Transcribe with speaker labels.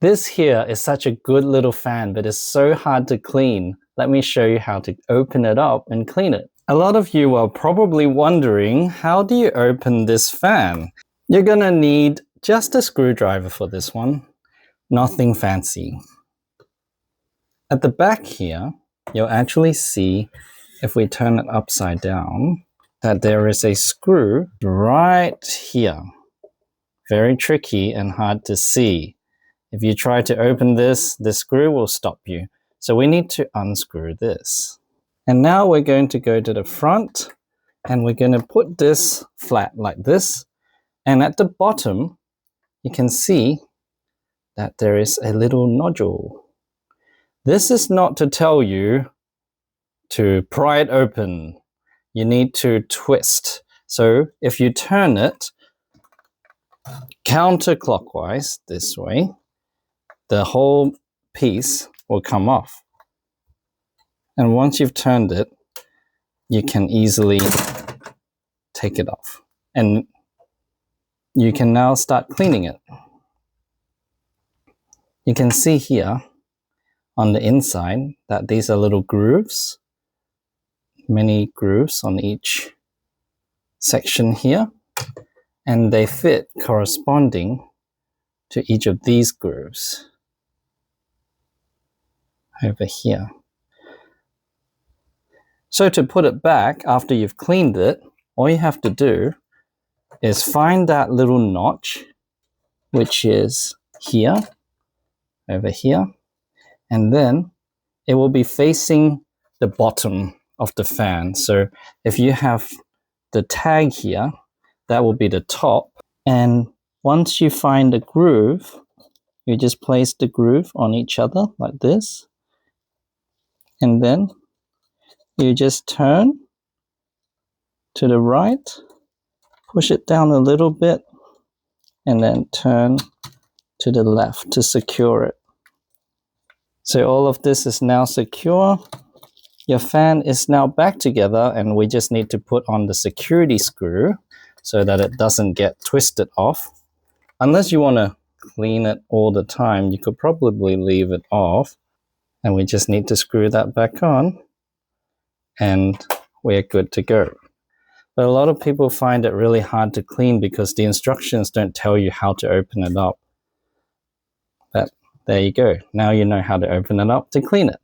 Speaker 1: This here is such a good little fan, but it's so hard to clean. Let me show you how to open it up and clean it. A lot of you are probably wondering, how do you open this fan? You're gonna need just a screwdriver for this one. Nothing fancy. At the back here, you'll actually see, if we turn it upside down, that there is a screw right here. Very tricky and hard to see. If you try to open this, the screw will stop you. So we need to unscrew this. And now we're going to go to the front and we're going to put this flat like this. And at the bottom, you can see that there is a little nodule. This is not to tell you to pry it open. You need to twist. So if you turn it counterclockwise this way, the whole piece will come off. And once you've turned it, you can easily take it off. And you can now start cleaning it. You can see here on the inside that these are little grooves. Many grooves on each section here. And they fit corresponding to each of these grooves over here. So to put it back after you've cleaned it, all you have to do is find that little notch, which is here, over here, and then it will be facing the bottom of the fan. So if you have the tag here, that will be the top. And once you find the groove, you just place the groove on each other like this. And then you just turn to the right, push it down a little bit, and then turn to the left to secure it. So all of this is now secure. Your fan is now back together, and we just need to put on the security screw so that it doesn't get twisted off. Unless you want to clean it all the time, you could probably leave it off. And we just need to screw that back on and we're good to go. But a lot of people find it really hard to clean because the instructions don't tell you how to open it up. But there you go. Now you know how to open it up to clean it.